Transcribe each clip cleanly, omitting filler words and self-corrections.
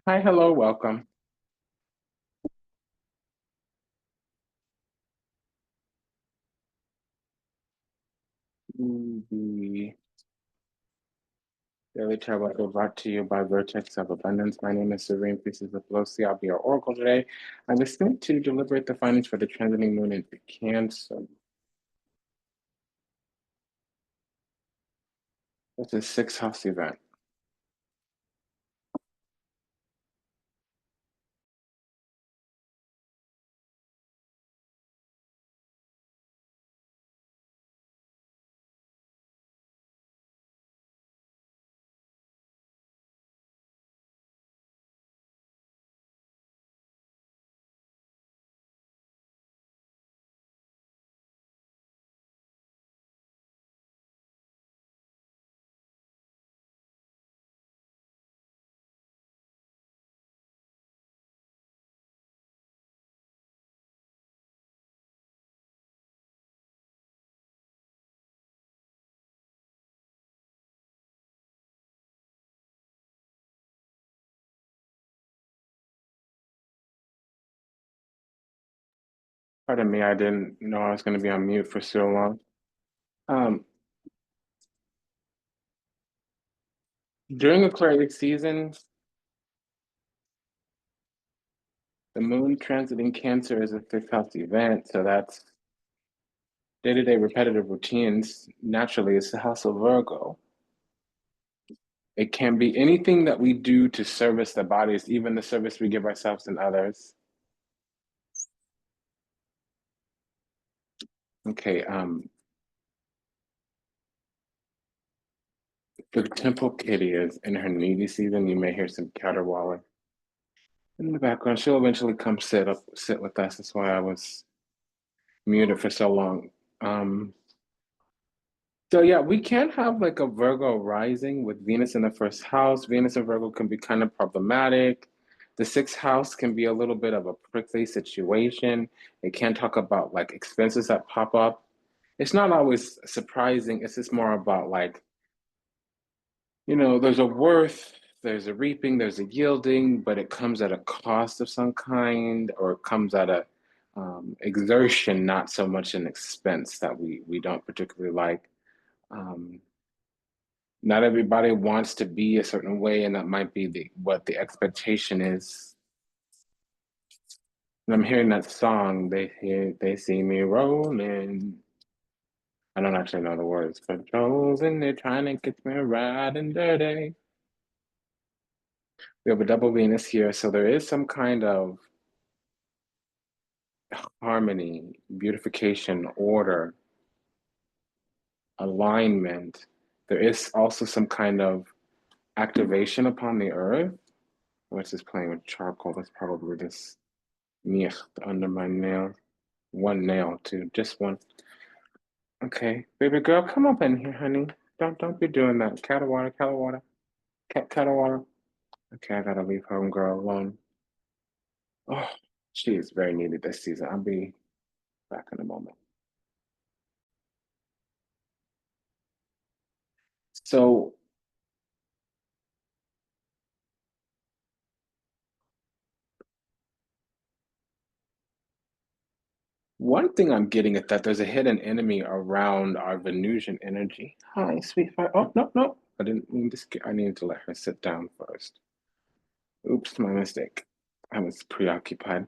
Hi, hello, welcome. The Daily Tarot is brought to you by Vertex of Abundance. My name is Serene Priestess Abossi. I'll be your oracle today. I'm just going to deliberate the findings for the transiting moon into Cancer. It's a six-house event. Pardon me, I didn't know I was going to be on mute for so long. Um, During Aquarius season, the moon transiting Cancer is a six-house event, so that's day-to-day repetitive routines. Naturally, it's the house of Virgo. It can be anything that we do to service the bodies, even the service we give ourselves and others. Okay, the temple kitty is in her needy season. You may hear some caterwauling in the background. She'll eventually come sit with us. That's why I was muted for so long. Um, so yeah, we can have like a Virgo rising with Venus in the first house. Venus and Virgo can be kind of problematic. The sixth house can be a little bit of a prickly situation. It can talk about like expenses that pop up. It's not always surprising. It's just more about like, there's a worth, there's a reaping, there's a yielding, but it comes at a cost of some kind, or it comes at a exertion, not so much an expense that we don't particularly like. Um, Not everybody wants to be a certain way, and that might be what the expectation is. And I'm hearing that song. They see me rolling. I don't actually know the words. Controls and they're trying to get me right and dirty. We have a double Venus here, so there is some kind of harmony, beautification, order, alignment. There is also some kind of activation upon the earth. Which is playing with charcoal. That's probably this mist under my nail. One nail too, just one. Okay, baby girl, come up in here, honey. Don't be doing that. Cat of water, cat of water, cat of water. Okay, I gotta leave home girl alone. Oh, she is very needed this season. I'll be back in a moment. So one thing I'm getting at that there's a hidden enemy around our Venusian energy. Hi, sweetheart. Oh, no, no. I didn't mean to I needed to let her sit down first. Oops, my mistake. I was preoccupied.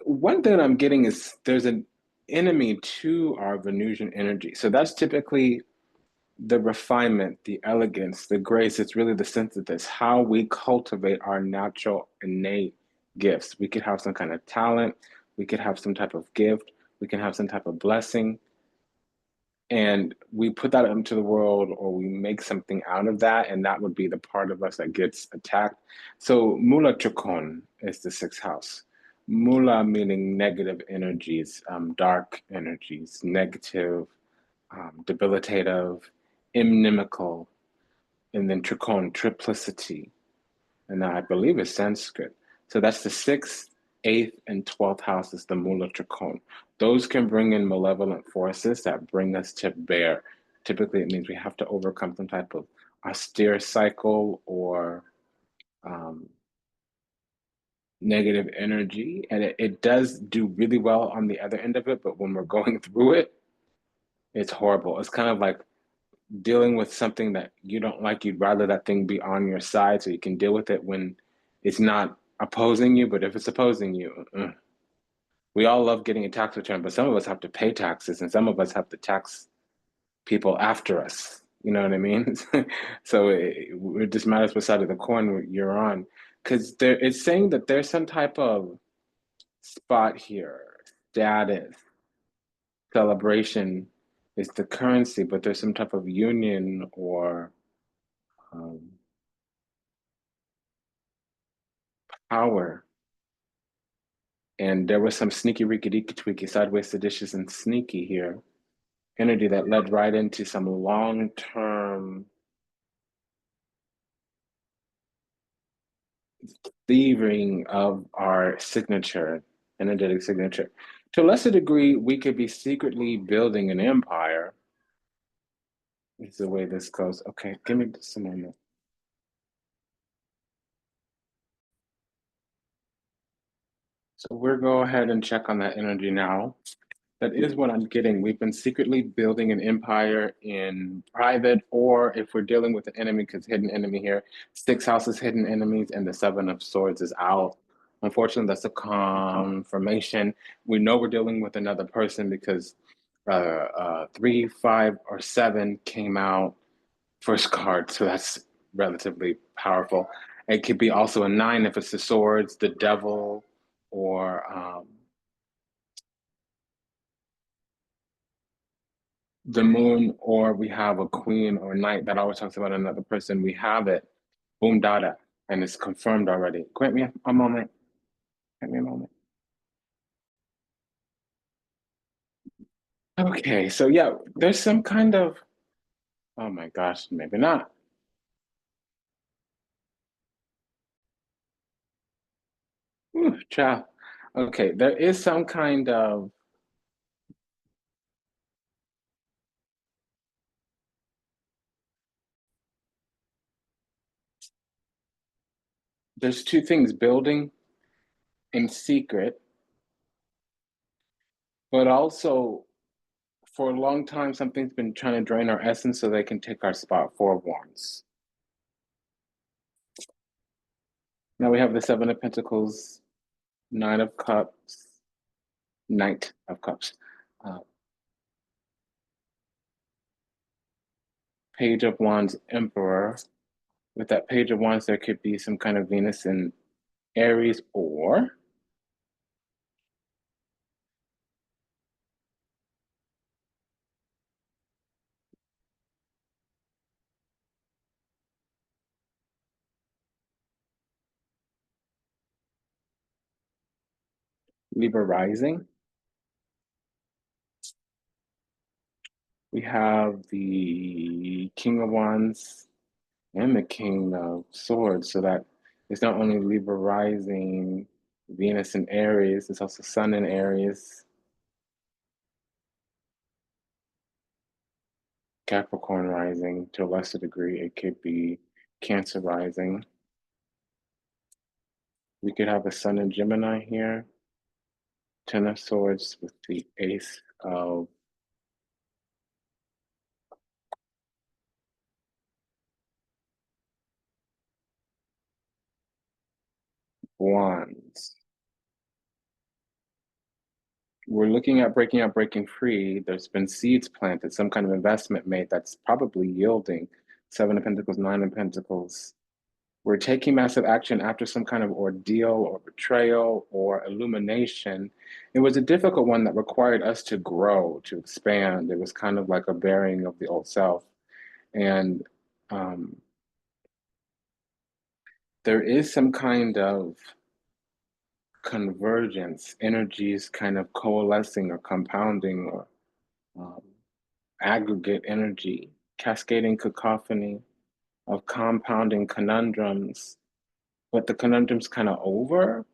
One thing I'm getting is there's an enemy to our Venusian energy. So that's typically the refinement, the elegance, the grace. It's really the sense of this, how we cultivate our natural innate gifts. We could have some kind of talent, we could have some type of gift, we can have some type of blessing, and we put that into the world or we make something out of that, and that would be the part of us that gets attacked. So Mula Chukon is the sixth house. Mula meaning negative energies, dark energies, negative, debilitative, inimical, and then Trikon, triplicity, and I believe it's Sanskrit. So that's the sixth, eighth, and 12th house is the Mula Trikon. Those can bring in malevolent forces that bring us to bear. Typically, it means we have to overcome some type of austere cycle or um, negative energy, and it does do really well on the other end of it, but when we're going through it, it's horrible. It's kind of like dealing with something that you don't like. You'd rather that thing be on your side so you can deal with it when it's not opposing you, but if it's opposing you, we all love getting a tax return, but some of us have to pay taxes and some of us have to tax people after us. You know what I mean? So it just matters what side of the coin you're on. Because it's saying that there's some type of spot here, status, celebration is the currency, but there's some type of union or um, power. And there was some sneaky, reeky, deeky, tweaky, sideways, seditious, and sneaky here energy that led right into some long term thieving of our signature, energetic signature. To a lesser degree, we could be secretly building an empire, is the way this goes. Okay, give me just a moment. So we'll go ahead and check on that energy now. That is what I'm getting. We've been secretly building an empire in private, or if we're dealing with an enemy, because hidden enemy here, six houses, hidden enemies, and the seven of swords is out. Unfortunately, that's a confirmation. We know we're dealing with another person because 3, 5, or 7 came out first card, so that's relatively powerful. It could be also a 9 if it's the swords, the devil, or the moon, or we have a queen or knight that always talks about another person. We have it, boom, data, and it's confirmed already. Grant me a moment. Grant me a moment. Okay, so yeah, there's some kind of, oh my gosh, maybe not. Ooh, child. Okay, there is some kind of, there's two things, building in secret, but also for a long time, something's been trying to drain our essence so they can take our spot. Four of Wands. Now we have the Seven of Pentacles, Nine of Cups, Knight of Cups, uh, Page of Wands, Emperor. With that Page of Wands, there could be some kind of Venus in Aries or Libra rising. We have the King of Wands and the King of Swords. So that it's not only Libra rising, Venus in Aries, it's also Sun in Aries, Capricorn rising to a lesser degree. It could be Cancer rising. We could have a Sun in Gemini here, Ten of Swords with the Ace of Wands. We're looking at breaking out, breaking free. There's been seeds planted, some kind of investment made that's probably yielding. Seven of Pentacles, Nine of Pentacles. We're taking massive action after some kind of ordeal or betrayal or illumination. It was a difficult one that required us to grow, to expand. It was kind of like a burying of the old self. And um, there is some kind of convergence, energies kind of coalescing or compounding or um, aggregate energy, cascading cacophony of compounding conundrums. But the conundrum's kind of over.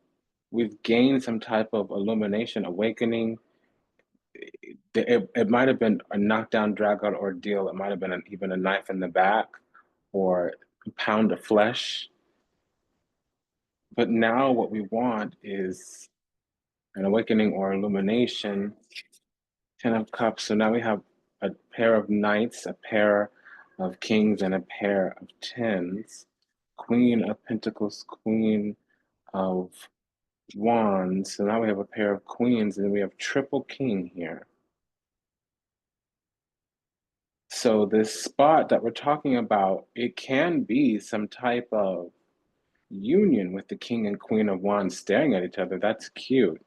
We've gained some type of illumination, awakening. It might have been a knockdown, drag out ordeal. It might have been even a knife in the back or a pound of flesh. But now what we want is an awakening or illumination. Ten of Cups. So now we have a pair of knights, a pair of kings, and a pair of tens. Queen of Pentacles, Queen of Wands. So now we have a pair of queens, and we have triple king here. So this spot that we're talking about, it can be some type of union with the king and queen of wands staring at each other. That's cute.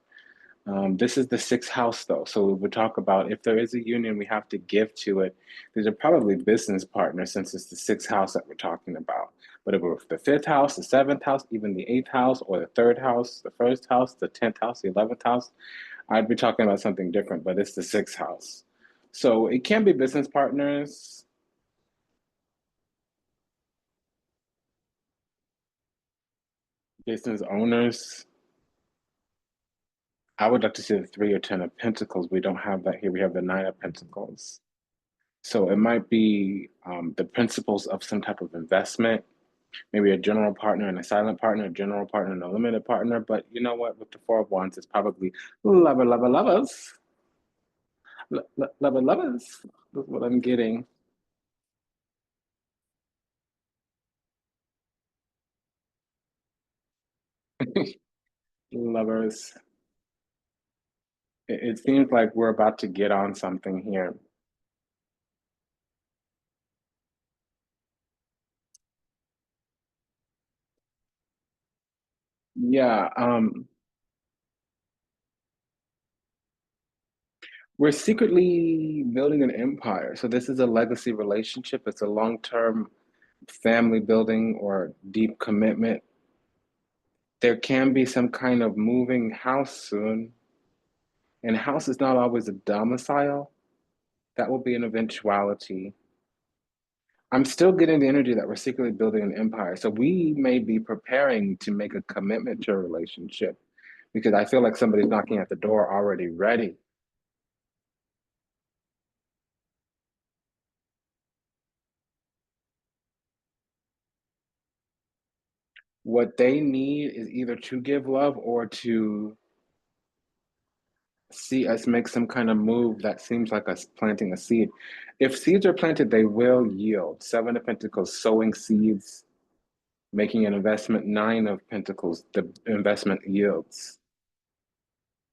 This is the sixth house, though. So we would talk about if there is a union, we have to give to it. These are probably business partners since it's the sixth house that we're talking about. But if we're the fifth house, the seventh house, even the eighth house, or the third house, the first house, the 10th house, the 11th house, I'd be talking about something different, but it's the sixth house. So it can be business partners, business owners. I would like to see the three or 10 of pentacles. We don't have that here. We have the nine of pentacles. So it might be the principles of some type of investment, maybe a general partner and a silent partner, a general partner and a limited partner. But you know what? With the four of wands, it's probably lovers. Lovers. That's what I'm getting. Lovers. It seems like we're about to get on something here. Yeah, we're secretly building an empire. So this is a legacy relationship. It's a long-term family building or deep commitment. There can be some kind of moving house soon. And house is not always a domicile. That will be an eventuality. I'm still getting the energy that we're secretly building an empire. So we may be preparing to make a commitment to a relationship because I feel like somebody's knocking at the door already ready. What they need is either to give love or to see us make some kind of move that seems like us planting a seed. If seeds are planted, they will yield. Seven of Pentacles, sowing seeds, making an investment. Nine of Pentacles, the investment yields.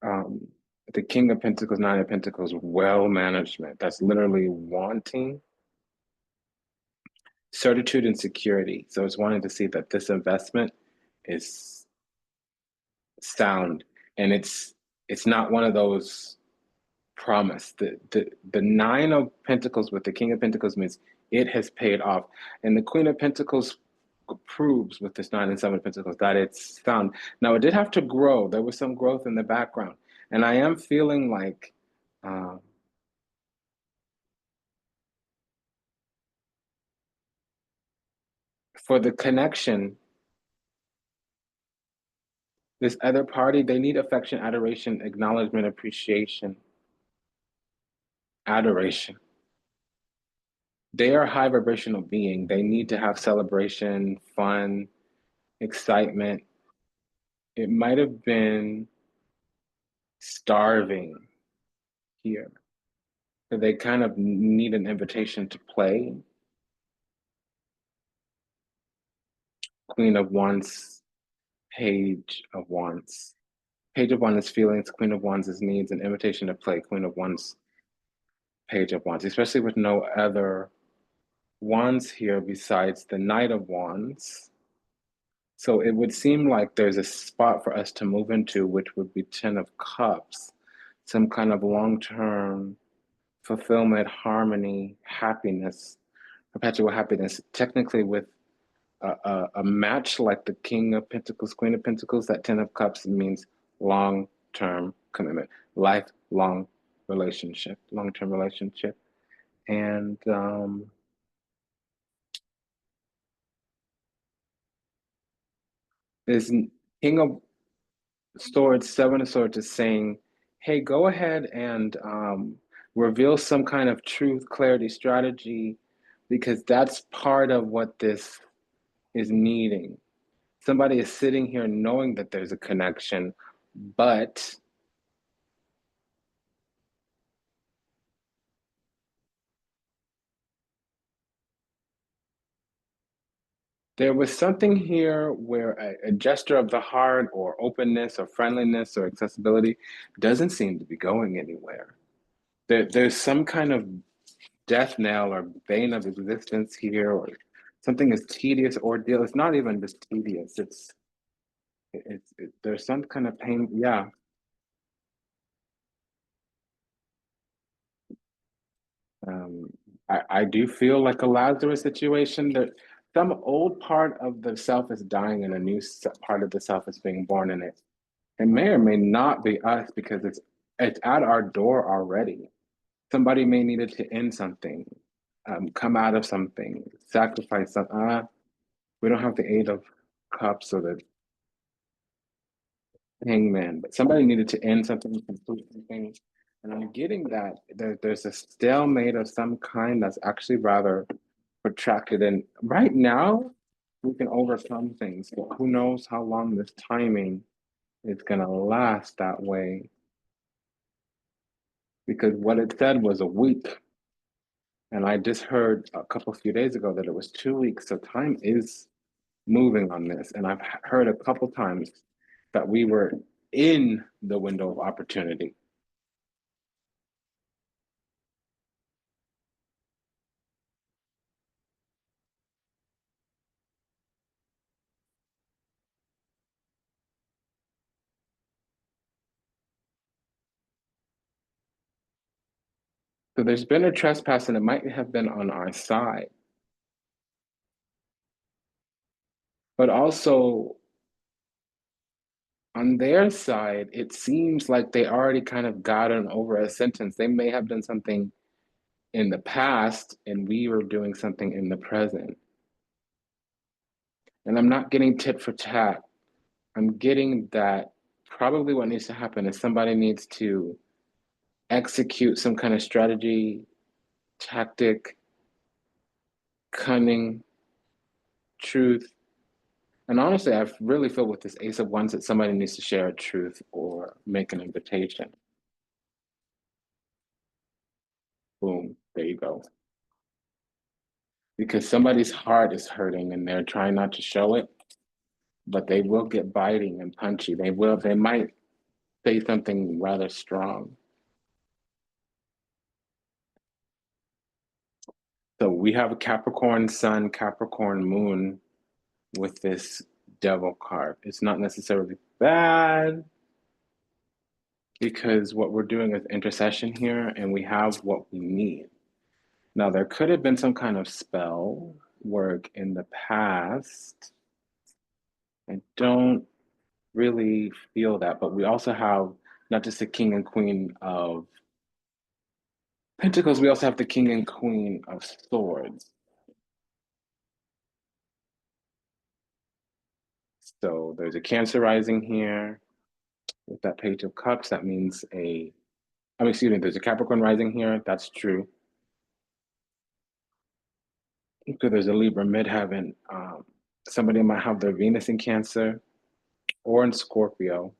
Um, the King of Pentacles, Nine of Pentacles, well management. That's literally wanting certitude and security. So it's wanting to see that this investment is sound and it's not one of those promise. The nine of pentacles with the king of pentacles means it has paid off. And the queen of pentacles proves with this nine and seven of pentacles that it's sound. Now it did have to grow. There was some growth in the background. And I am feeling like uh, for the connection, this other party, they need affection, adoration, acknowledgement, appreciation, adoration. They are a high vibrational being. They need to have celebration, fun, excitement. It might have been starving here. So they kind of need an invitation to play. Queen of Wands, Page of Wands. Page of Wands is feelings, Queen of Wands is needs, an invitation to play. Queen of Wands, Page of Wands, especially with no other wands here besides the Knight of Wands. So it would seem like there's a spot for us to move into, which would be Ten of Cups, some kind of long-term fulfillment, harmony, happiness, perpetual happiness. Technically, with a match like the King of Pentacles, Queen of Pentacles, that Ten of Cups means long-term commitment, lifelong relationship, long-term relationship. And this King of Swords, Seven of Swords is saying, hey, go ahead and reveal some kind of truth, clarity, strategy, because that's part of what this is needing. Somebody is sitting here knowing that there's a connection, but there was something here where a gesture of the heart or openness or friendliness or accessibility doesn't seem to be going anywhere. There's some kind of death knell or bane of existence here, or something is tedious ordeal. It's not even just tedious. There's some kind of pain. Yeah. Um, I do feel like a Lazarus situation that some old part of the self is dying and a new part of the self is being born in it. It may or may not be us because it's at our door already. Somebody may need it to end something, come out of something, sacrifice something. We don't have the Eight of Cups or the Hangman, but somebody needed to end something, complete something. And I'm getting that there's a stalemate of some kind that's actually rather protracted. And right now, we can overcome things, but who knows how long this timing is going to last that way. Because what it said was a week. And I just heard a few days ago that it was 2 weeks. So time is moving on this. And I've heard a couple times that we were in the window of opportunity. So there's been a trespass, and it might have been on our side. But also on their side, it seems like they already kind of gotten over a sentence. They may have done something in the past, and we were doing something in the present. And I'm not getting tit for tat. I'm getting that probably what needs to happen is somebody needs to execute some kind of strategy, tactic, cunning, truth. And honestly, I really feel with this Ace of Wands that somebody needs to share a truth or make an invitation. Boom, there you go. Because somebody's heart is hurting and they're trying not to show it, but they will get biting and punchy. They might say something rather strong. So we have a Capricorn Sun, Capricorn Moon with this Devil card. It's not necessarily bad because what we're doing is intercession here and we have what we need. Now, there could have been some kind of spell work in the past. I don't really feel that, but we also have not just the King and Queen of Pentacles, we also have the King and Queen of Swords. So there's a Cancer rising here with that Page of Cups. That means excuse me, there's a Capricorn rising here. That's true. So there's a Libra midheaven. Somebody might have their Venus in Cancer or in Scorpio.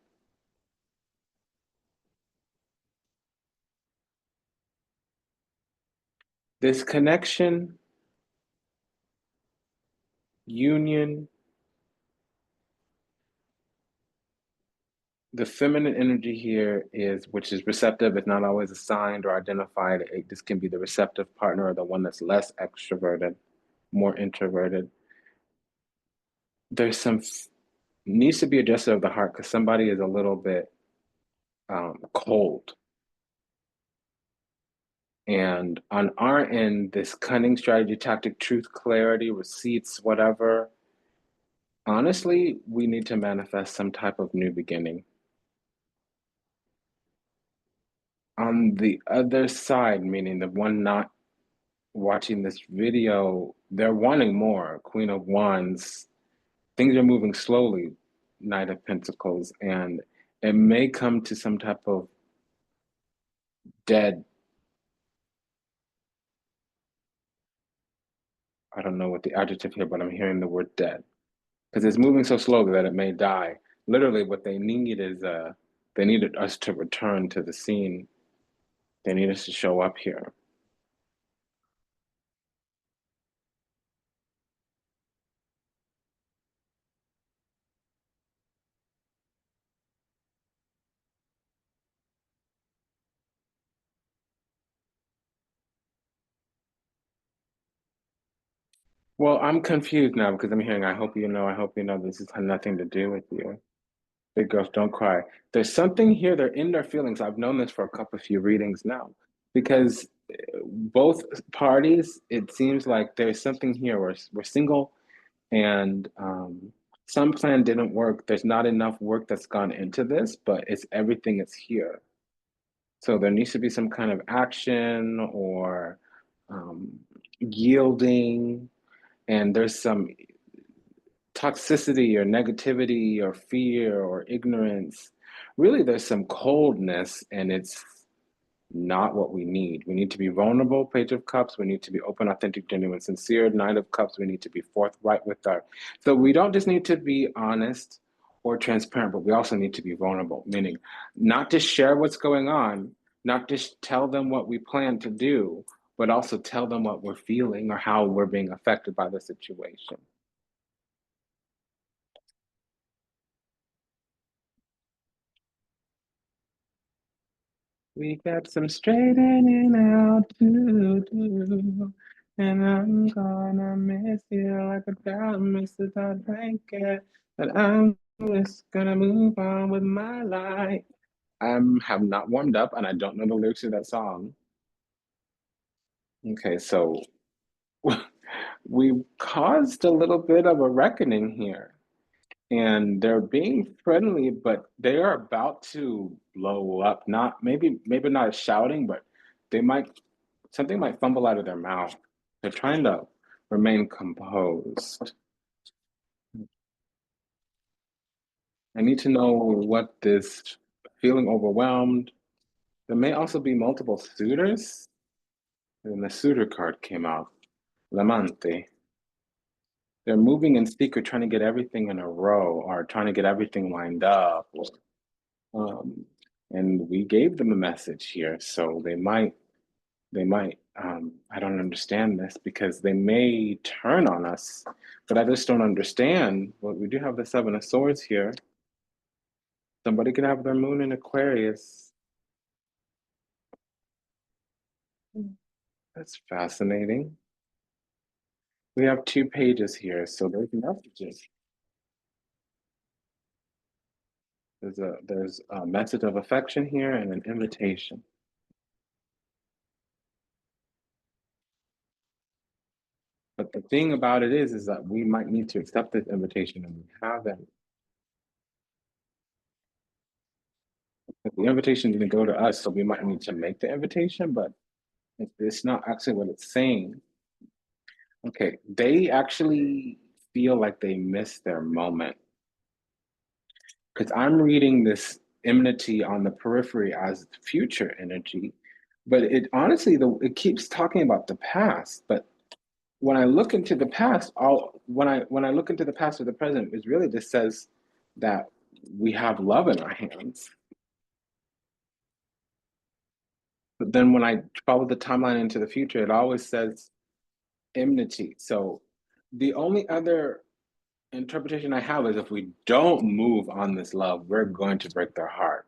This connection, union, the feminine energy here is, which is receptive, it's not always assigned or identified. This can be the receptive partner or the one that's less extroverted, more introverted. There's some needs to be adjusted of the heart because somebody is a little bit cold. And on our end, this cunning strategy, tactic, truth, clarity, receipts, whatever, honestly, we need to manifest some type of new beginning. On the other side, meaning the one not watching this video, they're wanting more. Queen of Wands, things are moving slowly, Knight of Pentacles, and it may come to some type of dead, I don't know what the adjective here, but I'm hearing the word dead. because it's moving so slowly that it may die. Literally, what they need is they needed us to return to the scene. They need us to show up here. Well, I'm confused now because I'm hearing, I hope you know this has nothing to do with you. Big girls don't cry. There's something here, they're in their feelings. I've known this for a couple of few readings now because both parties, it seems like there's something here where we're single and some plan didn't work. There's not enough work that's gone into this, but it's everything is here. So there needs to be some kind of action or um, yielding, and there's some toxicity or negativity or fear or ignorance. Really, there's some coldness, and it's not what we need. We need to be vulnerable, Page of Cups. We need to be open, authentic, genuine, sincere, Knight of Cups. We need to be forthright with our. So we don't just need to be honest or transparent, but we also need to be vulnerable, meaning not just share what's going on, not just tell them what we plan to do, but also tell them what we're feeling or how we're being affected by the situation. We got some straightening out to do, and I'm gonna miss you like a dog misses a blanket. But I'm just gonna move on with my life. I have not warmed up, and I don't know the lyrics to that song. Okay, so we caused a little bit of a reckoning here. And they're being friendly, but they are about to blow up. Not maybe not shouting, but they might something might fumble out of their mouth. They're trying to remain composed. I need to know what this feeling overwhelmed. There may also be multiple suitors. And the suitor card came out. Lamante. They're moving in secret, trying to get everything in a row or trying to get everything lined up. Um, and we gave them a message here, so they might I don't understand this because they may turn on us, but I just don't understand. Well, we do have the Seven of Swords here. Somebody can have their moon in Aquarius. That's fascinating. We have two pages here, so there's messages. There's a message of affection here and an invitation. But the thing about it is that we might need to accept this invitation, and we haven't. But the invitation didn't go to us, so we might need to make the invitation, but it's not actually what it's saying. Okay, they actually feel like they missed their moment because I'm reading this enmity on the periphery as future energy, but it honestly it keeps talking about the past. But when I look into the past, all when I look into the past or the present, it really just says that we have love in our hands. But then when I follow the timeline into the future, it always says enmity. So the only other interpretation I have is if we don't move on this love, we're going to break their heart.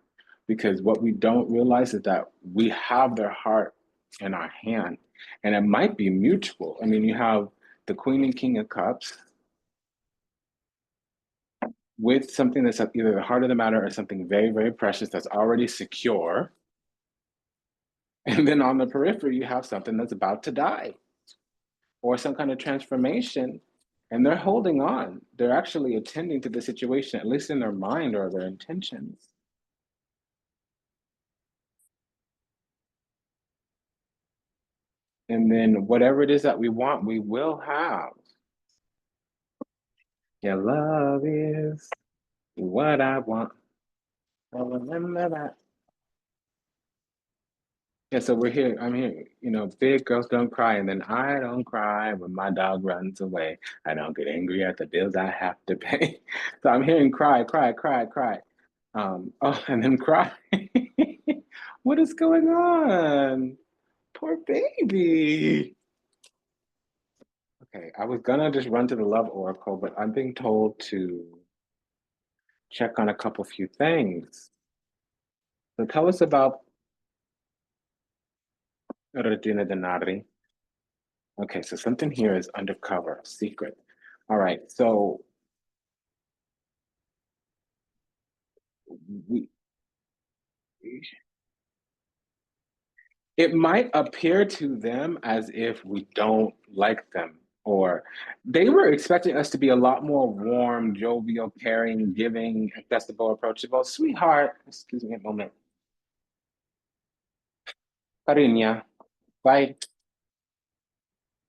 Because what we don't realize is that we have their heart in our hand, and it might be mutual. I mean, you have the Queen and King of Cups with something that's at either the heart of the matter or something very, very precious that's already secure. And then on the periphery, you have something that's about to die or some kind of transformation, and they're holding on. They're actually attending to the situation, at least in their mind or their intentions. And then whatever it is that we want, we will have. Your love is what I want. I remember that. Yeah, so we're here. I'm here. You know, big girls don't cry, and then I don't cry when my dog runs away. I don't get angry at the bills I have to pay. So I'm hearing cry, cry, cry, cry. Oh, and then cry. What is going on? Poor baby. Okay, I was gonna just run to the love oracle, but I'm being told to check on a couple few things. So tell us about Regina Denari. Okay, so something here is undercover, secret. All right, so we, it might appear to them as if we don't like them, or they were expecting us to be a lot more warm, jovial, caring, giving, accessible, approachable. Sweetheart, excuse me a moment. Cariña, bye.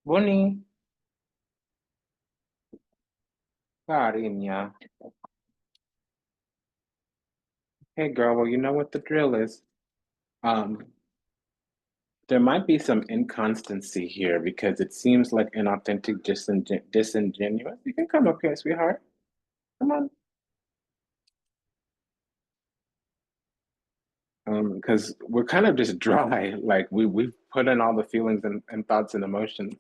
Bonnie, cariña. Hey girl, well, you know what the drill is. Um, there might be some inconstancy here because it seems like inauthentic, disingenuous. You can come up here, sweetheart. Come on. Because we're kind of just dry. Like we've put in all the feelings and thoughts and emotions.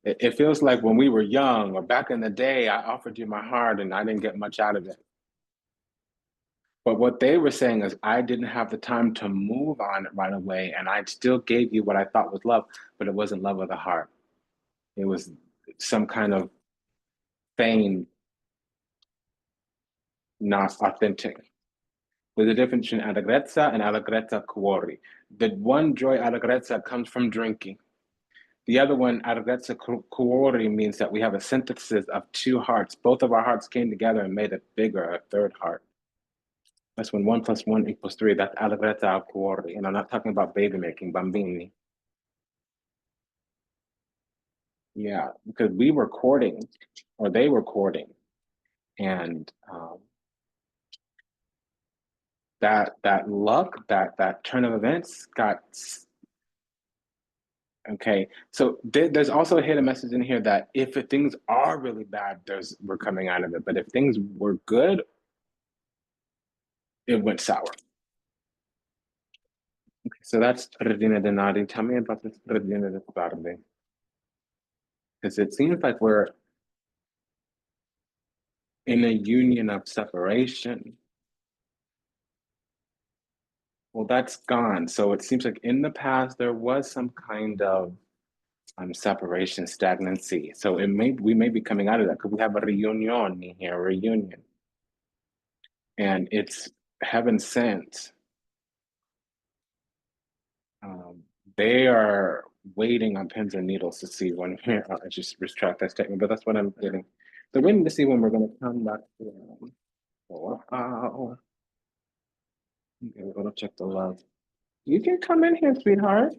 It feels like when we were young or back in the day, I offered you my heart and I didn't get much out of it. But what they were saying is I didn't have the time to move on it right away, and I still gave you what I thought was love, but it wasn't love of the heart. It was some kind of feigned, not authentic. There's a difference between allegrezza and allegrezza cuori. The one joy allegrezza comes from drinking. The other one, allegrezza cuori, means that we have a synthesis of two hearts. Both of our hearts came together and made it bigger, a third heart. That's when 1 + 1 = 3. That's allegrezza al cuori. And I'm not talking about baby making, bambini. Yeah, because we were courting, or they were courting, and that luck, that turn of events got okay. So there's also a hidden message in here that if things are really bad, we're coming out of it. But if things were good, it went sour. Okay, so that's Regina Denari. Tell me about this Regina de Tarde, because it seems like we're in a union of separation. Well, that's gone. So it seems like in the past there was some kind of separation, stagnancy. So we may be coming out of that because we have a reunion here, a reunion, and it's heaven sent. Um, they are waiting on pins and needles to see when we're. I just retract that statement, but that's what I'm getting. They're waiting to see when we're going to come back to. Wow. Okay, we're going to check the love. You can come in here, sweetheart.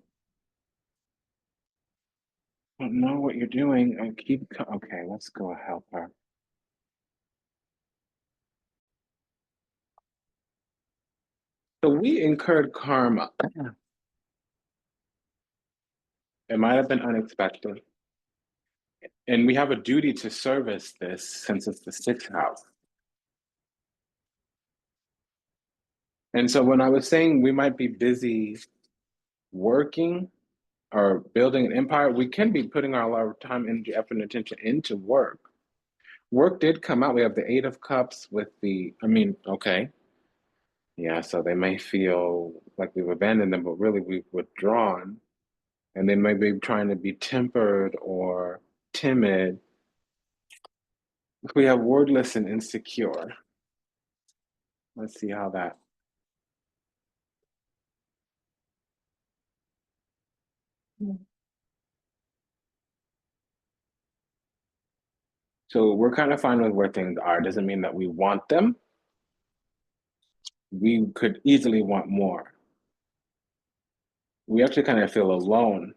I don't know what you're doing. I keep. Okay, let's go help her. So we incurred karma. It might have been unexpected. And we have a duty to service this since it's the sixth house. And so when I was saying we might be busy working or building an empire, we can be putting our lot of time, energy, effort, and attention into work. Work did come out. We have the Eight of Cups with okay. Yeah, so they may feel like we've abandoned them, but really we've withdrawn. And they may be trying to be tempered or timid. We have wordless and insecure. Let's see how that. So we're kind of fine with where things are. Doesn't mean that we want them. We could easily want more. We actually kind of feel alone.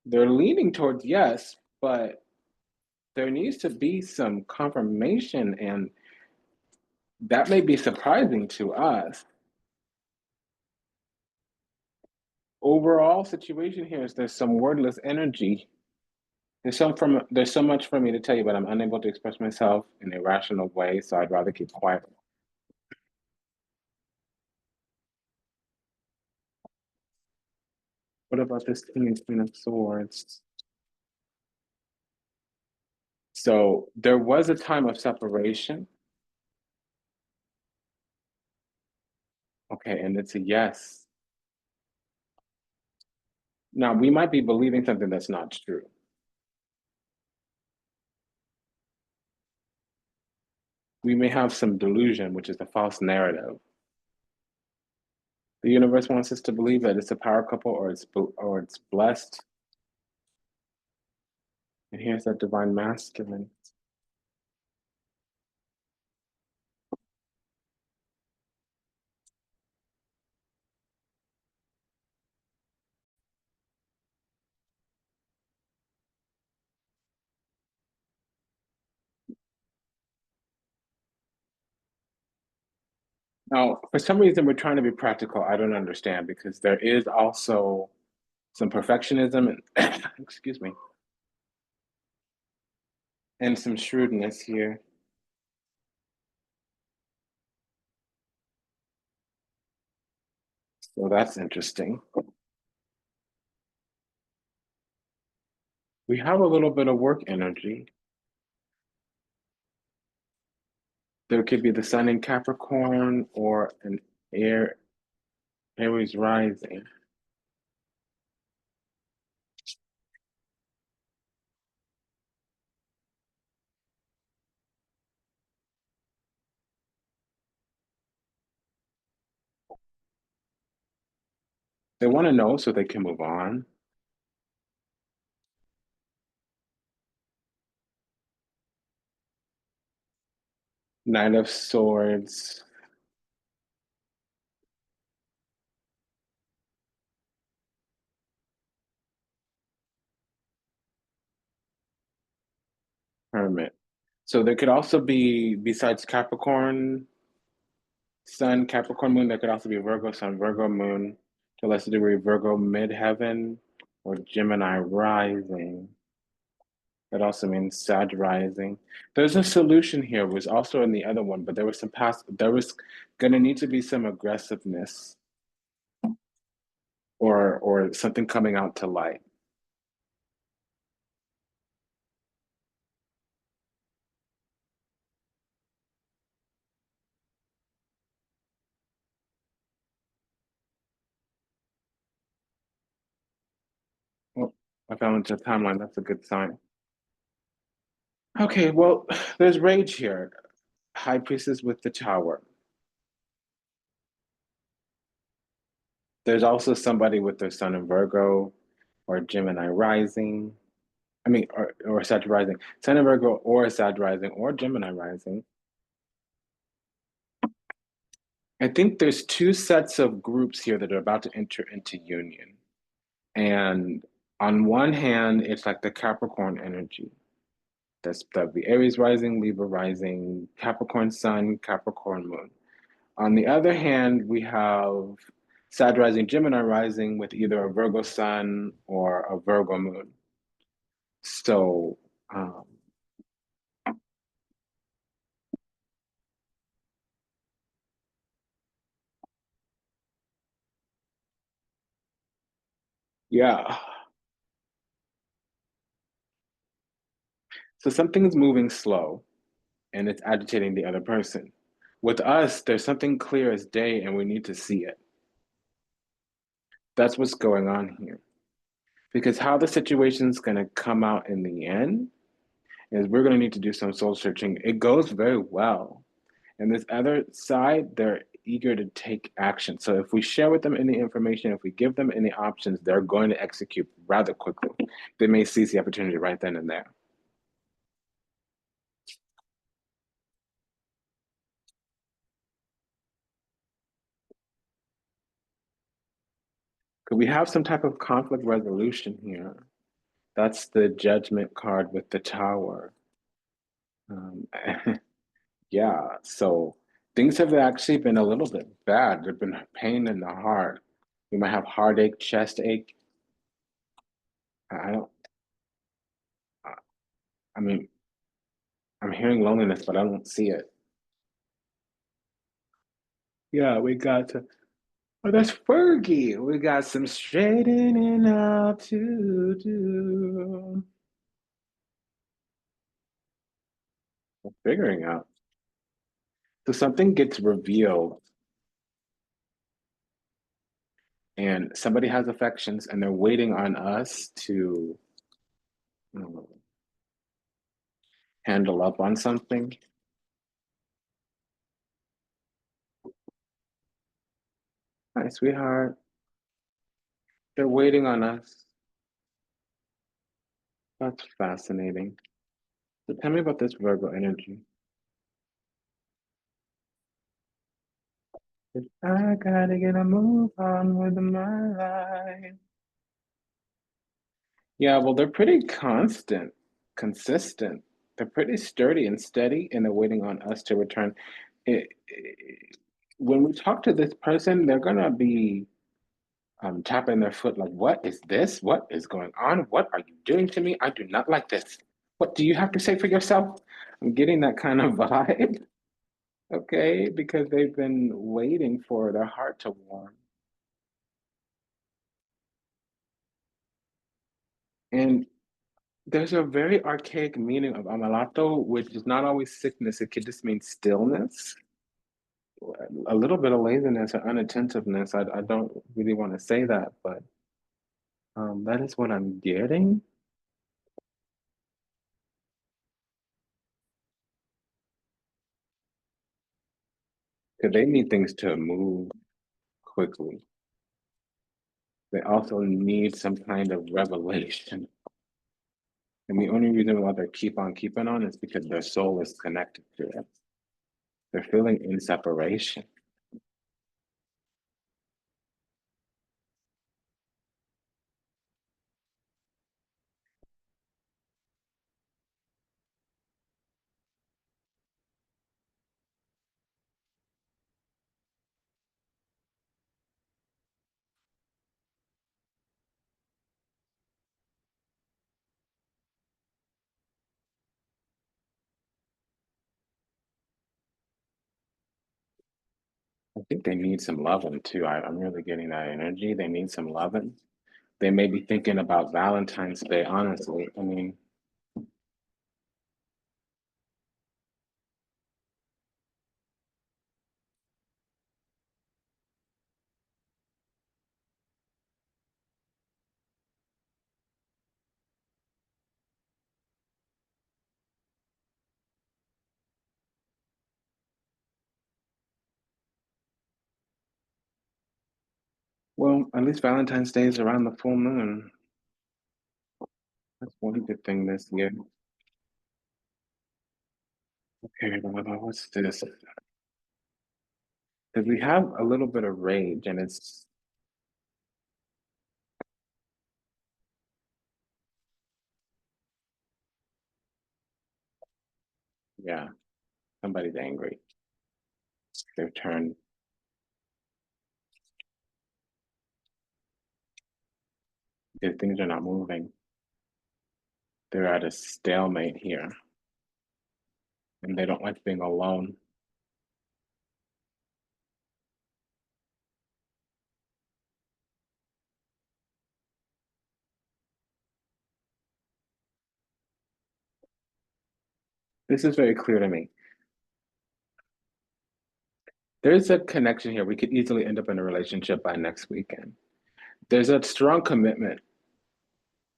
They're leaning towards yes, but there needs to be some confirmation, and that may be surprising to us. overall situation here is there's some wordless energy. There's so much for me to tell you, but I'm unable to express myself in a rational way, so I'd rather keep quiet. What about this King and Queen of Swords? So there was a time of separation. Okay, and it's a yes. Now we might be believing something that's not true. We may have some delusion, which is a false narrative. The universe wants us to believe that it's a power couple or it's blessed. And here's that divine masculine. Now, for some reason, we're trying to be practical. I don't understand because there is also some perfectionism and excuse me, and some shrewdness here. So that's interesting. We have a little bit of work energy. There could be the sun in Capricorn or an air Aries rising. They want to know so they can move on. Knight of Swords. Hermit. So there could also be, besides Capricorn Sun, Capricorn Moon, there could also be Virgo Sun, Virgo Moon, to lesser degree Virgo Midheaven, or Gemini Rising. That also means Sag Rising. There's a solution here, was also in the other one, but there was gonna need to be some aggressiveness or something coming out to light. Oh, I found a timeline, that's a good sign. Okay, well, there's rage here. High Priestess with the Tower. There's also somebody with their Sun in Virgo or Gemini rising. I mean, or Sag rising. Sun in Virgo or Sag rising or Gemini rising. I think there's two sets of groups here that are about to enter into union. And on one hand, it's like the Capricorn energy. That'd be Aries rising, Libra rising, Capricorn sun, Capricorn moon. On the other hand, we have Sag rising, Gemini rising with either a Virgo sun or a Virgo moon. So, um, yeah. So something's moving slow and it's agitating the other person. With us, there's something clear as day and we need to see it. That's what's going on here. Because how the situation's going to come out in the end is we're going to need to do some soul searching. It goes very well. And this other side, they're eager to take action. So if we share with them any information, if we give them any options, they're going to execute rather quickly. They may seize the opportunity right then and there. Could we have some type of conflict resolution here? That's the judgment card with the tower. Um, yeah, so things have actually been a little bit bad. There've been pain in the heart. You might have heartache, chest ache. I don't, I I mean, I'm hearing loneliness, but I don't see it. Yeah, we got to. Oh, that's Fergie. We got some straightening out to do. We're figuring out. So something gets revealed, and somebody has affections, and they're waiting on us to um, handle up on something. Hi, sweetheart. They're waiting on us. That's fascinating. So tell me about this Virgo energy. I gotta get a move on with my life. Yeah, well, they're pretty constant, consistent. They're pretty sturdy and steady, and they're waiting on us to return. When we talk to this person, they're gonna be tapping their foot like, "What is this? What is going on? What are you doing to me? I do not like this. What do you have to say for yourself?" I'm getting that kind of vibe, okay, because they've been waiting for their heart to warm. And there's a very archaic meaning of amalato, which is not always sickness. It could just mean stillness, a little bit of laziness or unattentiveness. I don't really want to say that, but that is what I'm getting. Because they need things to move quickly. They also need some kind of revelation. And the only reason why they keep on keeping on is because their soul is connected to it. They're feeling in separation. I think they need some loving too. I'm really getting that energy. They need some loving. They may be thinking about Valentine's Day, honestly. I mean, well, at least Valentine's Day is around the full moon. That's one good thing this year. Okay, what's this? Because we have a little bit of rage, and it's, yeah, somebody's angry. They've turned, their things are not moving. They're at a stalemate here, and they don't like being alone. This is very clear to me. There's a connection here. We could easily end up in a relationship by next weekend. There's a strong commitment.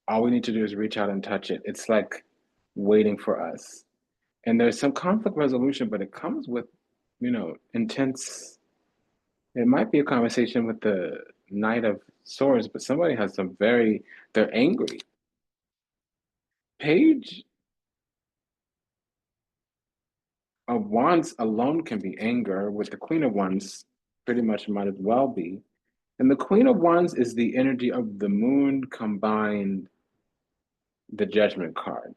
All we need to do is reach out and touch it. It's like waiting for us. And there's some conflict resolution, but it comes with, intense. It might be a conversation with the Knight of Swords, but somebody has some very, they're angry. Page of Wands alone can be anger, with the Queen of Wands pretty much might as well be. And the Queen of Wands is the energy of the moon combined the Judgment card.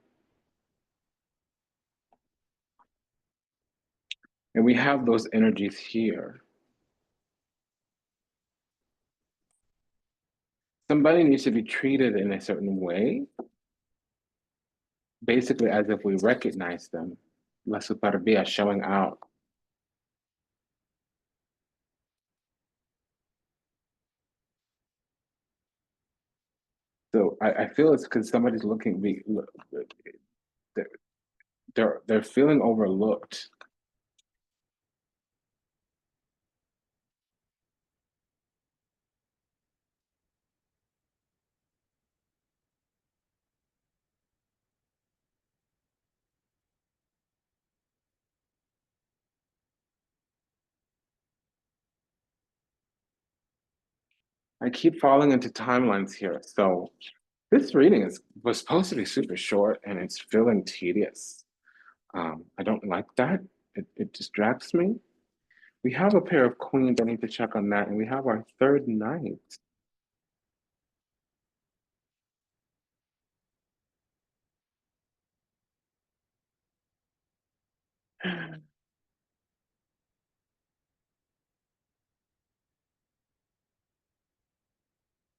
And we have those energies here. Somebody needs to be treated in a certain way, basically as if we recognize them. La superbia showing out. So I feel it's because somebody's looking, they're, they're feeling overlooked. I keep falling into timelines here. So this reading was supposed to be super short and it's feeling tedious. I don't like that. It distracts me. We have a pair of queens. I need to check on that. And we have our third knight.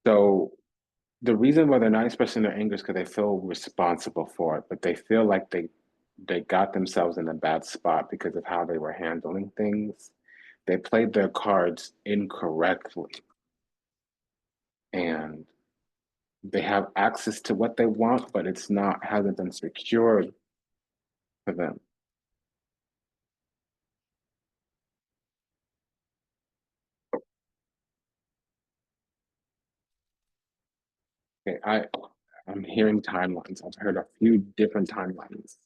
So the reason why they're not expressing their anger is because they feel responsible for it, but they feel like they got themselves in a bad spot because of how they were handling things. They played their cards incorrectly, and they have access to what they want, but it's not hasn't been secured for them. Okay, I'm hearing timelines. I've heard a few different timelines.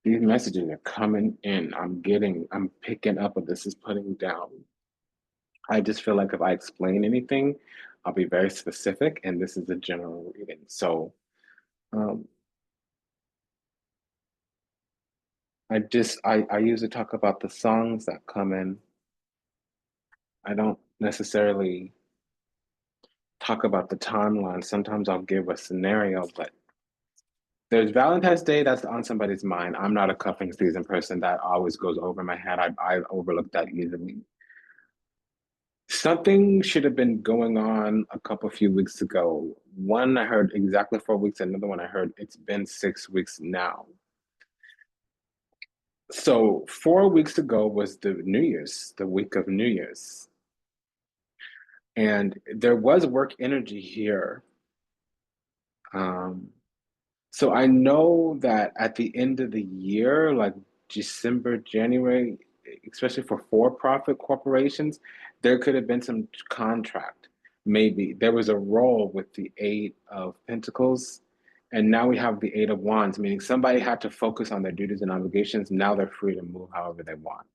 These messages are coming in. I'm picking up what this is putting down. I just feel like if I explain anything, I'll be very specific, and this is a general reading. So um, I usually talk about the songs that come in. I don't necessarily talk about the timeline. Sometimes I'll give a scenario, but there's Valentine's Day that's on somebody's mind. I'm not a cuffing season person. That always goes over my head. I overlook that easily. Something should have been going on a couple few weeks ago. One I heard exactly 4 weeks, another one I heard it's been 6 weeks now. So 4 weeks ago was the New Year's, the week of New Year's. And there was work energy here. Um, so I know that at the end of the year, like December, January, especially for for-profit corporations, there could have been some contract. Maybe there was a role with the Eight of Pentacles, and now we have the Eight of Wands, meaning somebody had to focus on their duties and obligations. Now they're free to move however they want.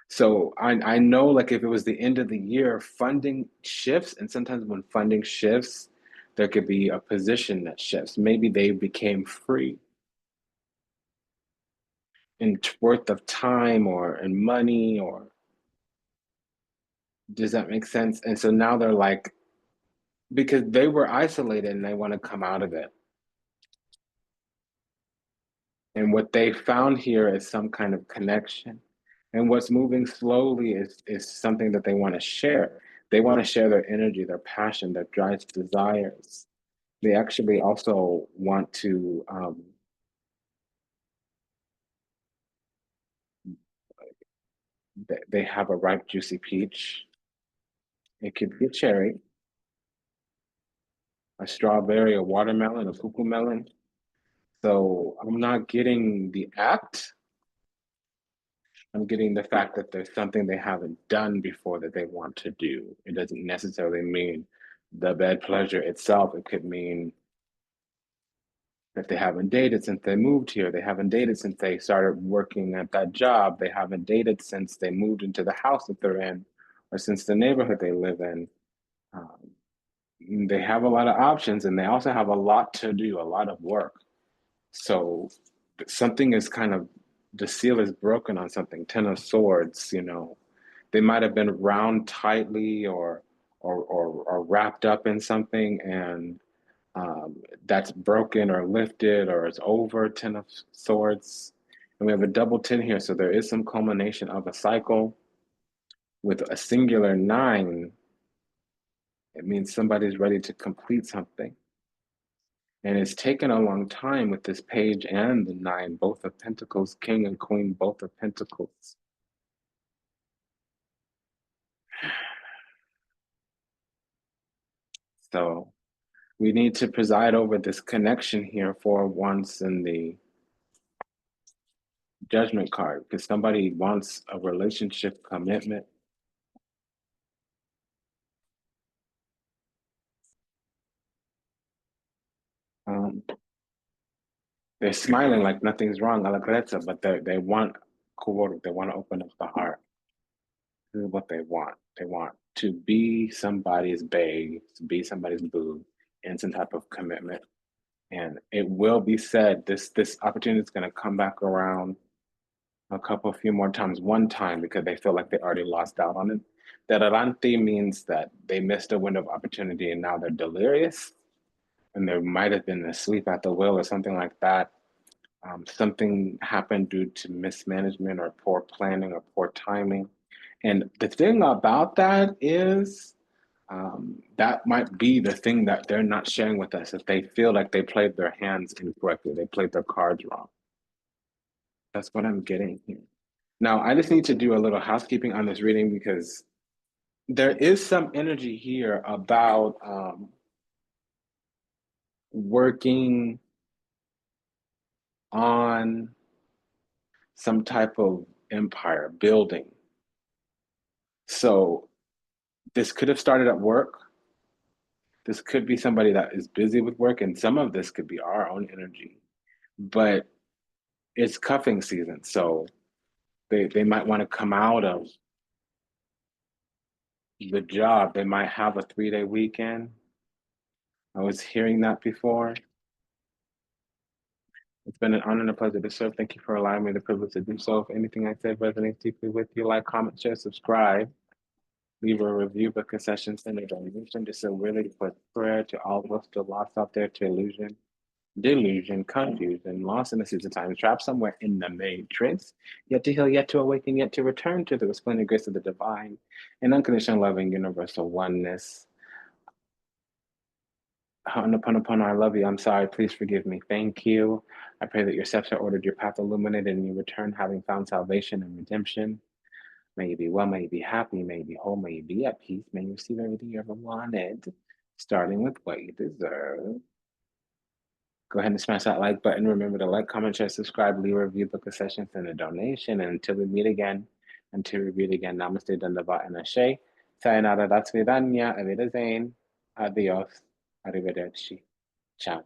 So I know like if it was the end of the year, funding shifts, and sometimes when funding shifts, there could be a position that shifts. Maybe they became free in worth of time or in money, or does that make sense? And so now they're like, because they were isolated and they want to come out of it. And what they found here is some kind of connection. And what's moving slowly is something that they want to share. They want to share their energy, their passion, their drives, desires. They actually also want to, they have a ripe, juicy peach. It could be a cherry, a strawberry, a watermelon, a cuckoo melon. So I'm not getting the act. I'm getting the fact that there's something they haven't done before that they want to do. It doesn't necessarily mean the bed pleasure itself. It could mean that they haven't dated since they moved here. They haven't dated since they started working at that job. They haven't dated since they moved into the house that they're in or since the neighborhood they live in. Um, they have a lot of options and they also have a lot to do, a lot of work. So something is kind of, the seal is broken on something. Ten of Swords, they might have been wound tightly or wrapped up in something, and that's broken or lifted or it's over. Ten of Swords, and we have a double 10 here, so there is some culmination of a cycle with a singular nine. It means somebody's ready to complete something. And it's taken a long time with this page and the nine, both of Pentacles, King and Queen, both of Pentacles. So we need to preside over this connection here for once in the Judgment card, because somebody wants a relationship commitment. They're smiling like nothing's wrong, Alagreta, but they want they want to open up the heart. This is what they want. They want to be somebody's bae, to be somebody's boo, in some type of commitment. And it will be said, this opportunity is going to come back around a few more times, one time, because they feel like they already lost out on it. Derrante means that they missed a window of opportunity and now they're delirious, and there might have been a sleep at the wheel or something like that. Something happened due to mismanagement or poor planning or poor timing. And the thing about that is that might be the thing that they're not sharing with us, if they feel like they played their hands incorrectly, they played their cards wrong. That's what I'm getting here. Now, I just need to do a little housekeeping on this reading because there is some energy here about working on some type of empire building. So this could have started at work. This could be somebody that is busy with work, and some of this could be our own energy. But it's cuffing season, so they might want to come out of the job. They might have a 3-day weekend. I was hearing that before. It's been an honor and a pleasure to serve. Thank you for allowing me the privilege to do so. If anything I said resonates deeply with you, like, comment, share, subscribe, leave a review, book a session, send a donation. Just a really quick prayer to all of us still lost out there to illusion, delusion, confusion, lost in the season of time, trapped somewhere in the matrix, yet to heal, yet to awaken, yet to return to the resplendent grace of the divine and unconditional loving universal oneness. Honoponopono, I love you. I'm sorry. Please forgive me. Thank you. I pray that your steps are ordered, your path illuminated, and you return having found salvation and redemption. May you be well, may you be happy, may you be whole, may you be at peace, may you receive everything you ever wanted, starting with what you deserve. Go ahead and smash that like button. Remember to like, comment, share, subscribe, leave a review, book a session, send a donation. And until we meet again, namaste, dandava, and ashe. Sayonara, that's vidanya, avidazain, adios, arrivederci. Ciao.